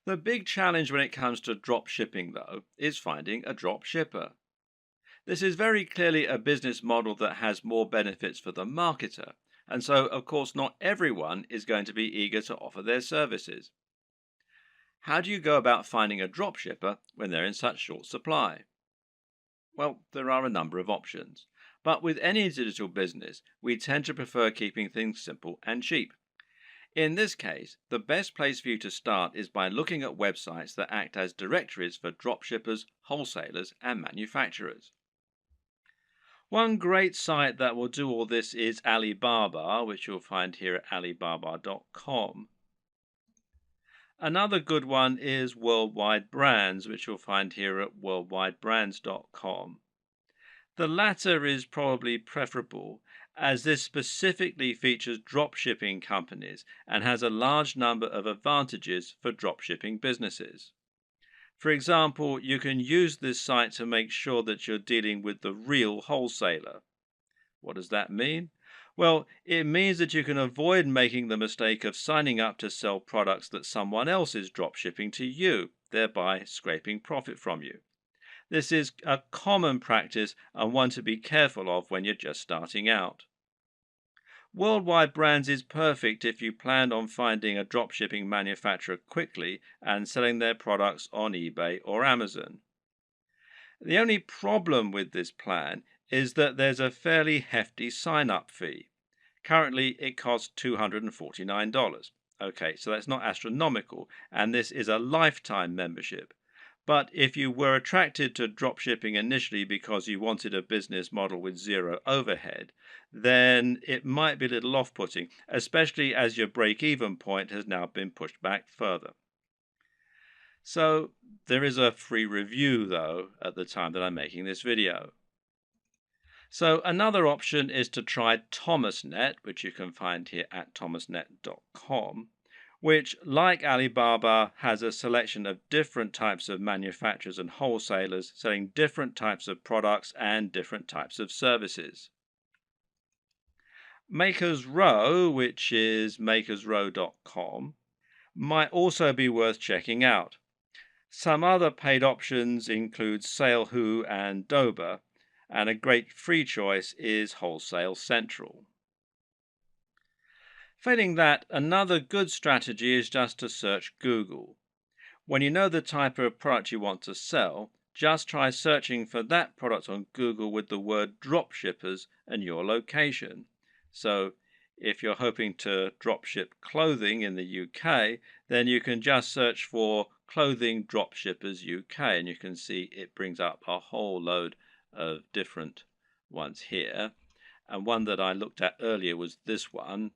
The big challenge when it comes to drop shipping, though, is finding a drop shipper. This is very clearly a business model that has more benefits for the marketer, and so, of course, not everyone is going to be eager to offer their services. How do you go about finding a drop shipper when they're in such short supply? Well, there are a number of options. But with any digital business, we tend to prefer keeping things simple and cheap. In this case, the best place for you to start is by looking at websites that act as directories for dropshippers, wholesalers, and manufacturers. One great site that will do all this is Alibaba, which you'll find here at alibaba.com. Another good one is Worldwide Brands, which you'll find here at worldwidebrands.com. The latter is probably preferable, as this specifically features dropshipping companies and has a large number of advantages for dropshipping businesses. For example, you can use this site to make sure that you're dealing with the real wholesaler. What does that mean? Well, it means that you can avoid making the mistake of signing up to sell products that someone else is dropshipping to you, thereby scraping profit from you. This is a common practice and one to be careful of when you're just starting out. Worldwide Brands is perfect if you plan on finding a dropshipping manufacturer quickly and selling their products on eBay or Amazon. The only problem with this plan is that there's a fairly hefty sign-up fee. Currently, it costs $249. Okay, so that's not astronomical, and this is a lifetime membership. But if you were attracted to dropshipping initially because you wanted a business model with zero overhead, then it might be a little off-putting, especially as your break-even point has now been pushed back further. So there is a free review, though, at the time that I'm making this video. So another option is to try ThomasNet, which you can find here at thomasnet.com, which, like Alibaba, has a selection of different types of manufacturers and wholesalers selling different types of products and different types of services. Makers Row, which is makersrow.com, might also be worth checking out. Some other paid options include SaleWho and Dober, and a great free choice is Wholesale Central. Failing that, another good strategy is just to search Google. When you know the type of product you want to sell, just try searching for that product on Google with the word dropshippers and your location. So, if you're hoping to dropship clothing in the UK, then you can just search for Clothing Dropshippers UK, and you can see it brings up a whole load of different ones here. And one that I looked at earlier was this one,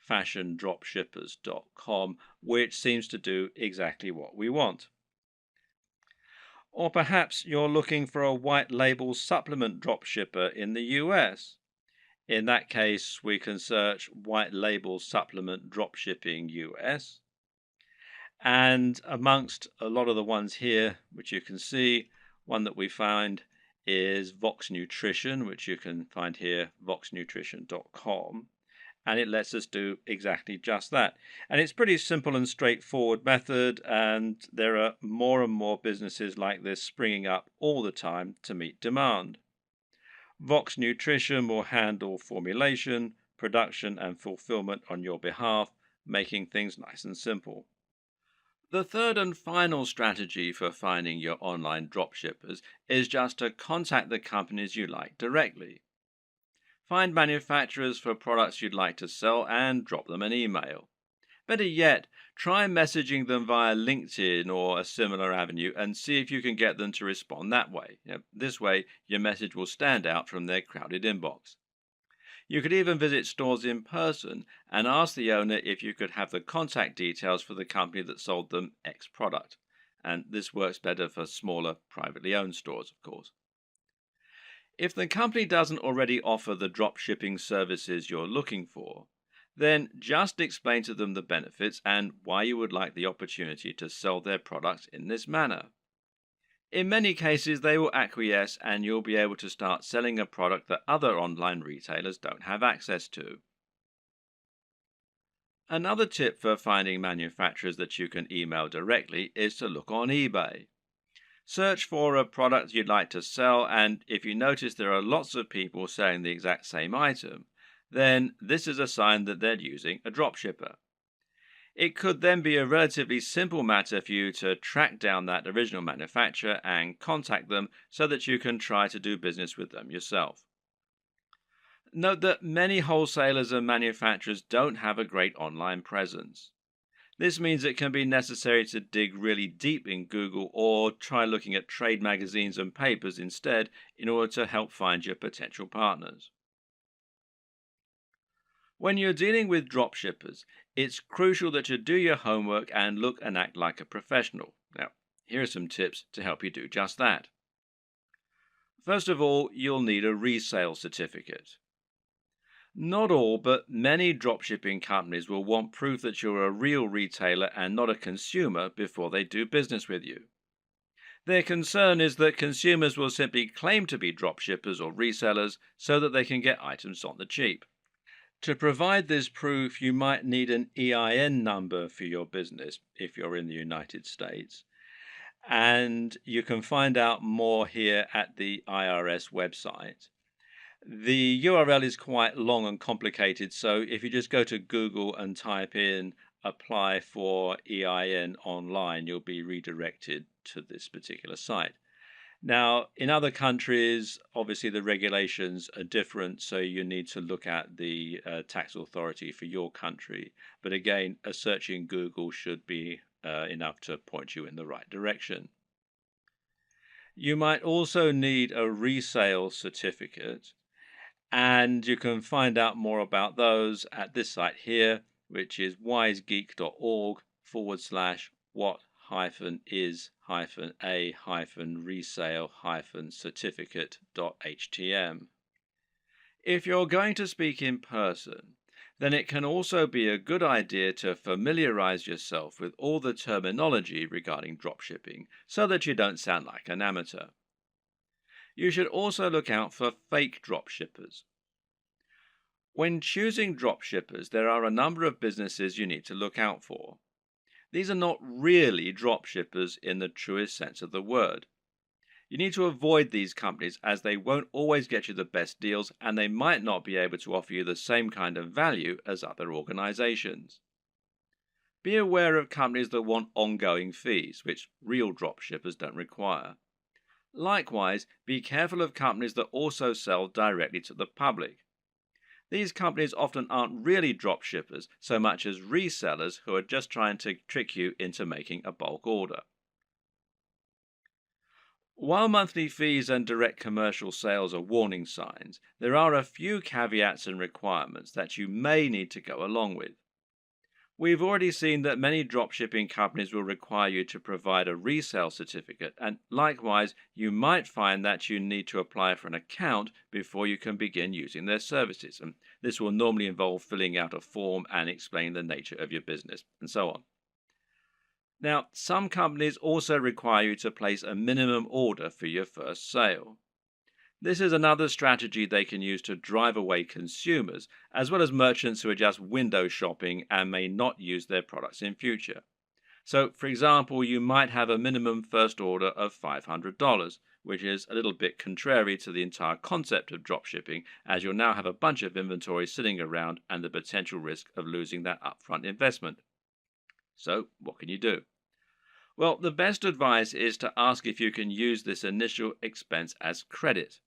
fashiondropshippers.com, which seems to do exactly what we want. Or perhaps you're looking for a white label supplement dropshipper in the US. In that case, we can search white label supplement dropshipping US. And amongst a lot of the ones here, which you can see, one that we find is Vox Nutrition, which you can find here, voxnutrition.com. And it lets us do exactly just that. And it's pretty simple and straightforward method, and there are more and more businesses like this springing up all the time to meet demand. Vox Nutrition will handle formulation, production, and fulfillment on your behalf, making things nice and simple. The third and final strategy for finding your online dropshippers is just to contact the companies you like directly. Find manufacturers for products you'd like to sell and drop them an email. Better yet, try messaging them via LinkedIn or a similar avenue and see if you can get them to respond that way. This way, your message will stand out from their crowded inbox. You could even visit stores in person and ask the owner if you could have the contact details for the company that sold them X product. And this works better for smaller, privately owned stores, of course. If the company doesn't already offer the drop shipping services you're looking for, then just explain to them the benefits and why you would like the opportunity to sell their products in this manner. In many cases, they will acquiesce and you'll be able to start selling a product that other online retailers don't have access to. Another tip for finding manufacturers that you can email directly is to look on eBay. Search for a product you'd like to sell, and if you notice there are lots of people selling the exact same item, then this is a sign that they're using a dropshipper. It could then be a relatively simple matter for you to track down that original manufacturer and contact them so that you can try to do business with them yourself. Note that many wholesalers and manufacturers don't have a great online presence. This means it can be necessary to dig really deep in Google or try looking at trade magazines and papers instead in order to help find your potential partners. When you're dealing with dropshippers, it's crucial that you do your homework and look and act like a professional. Now, here are some tips to help you do just that. First of all, you'll need a resale certificate. Not all, but many dropshipping companies will want proof that you're a real retailer and not a consumer before they do business with you. Their concern is that consumers will simply claim to be dropshippers or resellers so that they can get items on the cheap. To provide this proof, you might need an EIN number for your business if you're in the United States. And you can find out more here at the IRS website. The URL is quite long and complicated, so if you just go to Google and type in apply for EIN online, you'll be redirected to this particular site. Now, in other countries, obviously the regulations are different, so you need to look at the tax authority for your country. But again, a search in Google should be enough to point you in the right direction. You might also need a resale certificate, and you can find out more about those at this site here, which is wisegeek.org/what-is-a-resale-certificate.htm. If you're going to speak in person, then it can also be a good idea to familiarize yourself with all the terminology regarding dropshipping so that you don't sound like an amateur. You should also look out for fake dropshippers. When choosing dropshippers, there are a number of businesses you need to look out for. These are not really dropshippers in the truest sense of the word. You need to avoid these companies as they won't always get you the best deals and they might not be able to offer you the same kind of value as other organizations. Be aware of companies that want ongoing fees, which real dropshippers don't require. Likewise, be careful of companies that also sell directly to the public. These companies often aren't really dropshippers so much as resellers who are just trying to trick you into making a bulk order. While monthly fees and direct commercial sales are warning signs, there are a few caveats and requirements that you may need to go along with. We've already seen that many dropshipping companies will require you to provide a resale certificate, and likewise, you might find that you need to apply for an account before you can begin using their services. And this will normally involve filling out a form and explaining the nature of your business, and so on. Now, some companies also require you to place a minimum order for your first sale. This is another strategy they can use to drive away consumers, as well as merchants who are just window shopping and may not use their products in future. So, for example, you might have a minimum first order of $500, which is a little bit contrary to the entire concept of dropshipping, as you'll now have a bunch of inventory sitting around and the potential risk of losing that upfront investment. So, what can you do? Well, the best advice is to ask if you can use this initial expense as credit.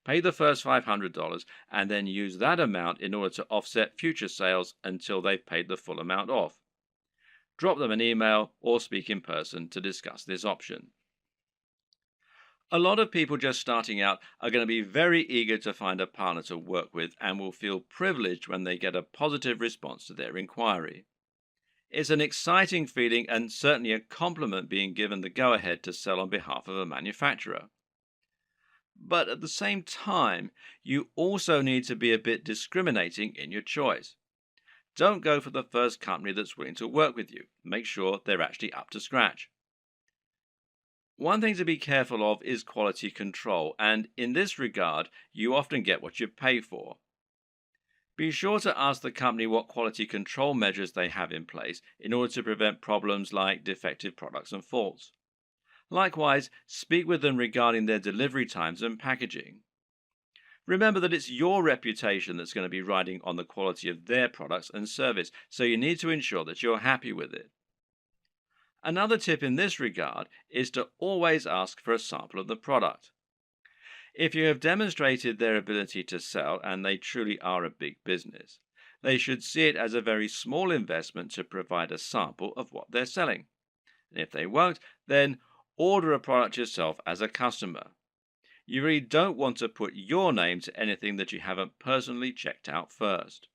Pay the first $500 and then use that amount in order to offset future sales until they've paid the full amount off. Drop them an email or speak in person to discuss this option. A lot of people just starting out are going to be very eager to find a partner to work with and will feel privileged when they get a positive response to their inquiry. It's an exciting feeling and certainly a compliment being given the go-ahead to sell on behalf of a manufacturer. But at the same time, you also need to be a bit discriminating in your choice. Don't go for the first company that's willing to work with you. Make sure they're actually up to scratch. One thing to be careful of is quality control, and in this regard, you often get what you pay for. Be sure to ask the company what quality control measures they have in place in order to prevent problems like defective products and faults. Likewise, speak with them regarding their delivery times and packaging. Remember that it's your reputation that's going to be riding on the quality of their products and service, so you need to ensure that you're happy with it. Another tip in this regard is to always ask for a sample of the product. If you have demonstrated their ability to sell and they truly are a big business, they should see it as a very small investment to provide a sample of what they're selling. And if they won't, then order a product yourself as a customer. You really don't want to put your name to anything that you haven't personally checked out first.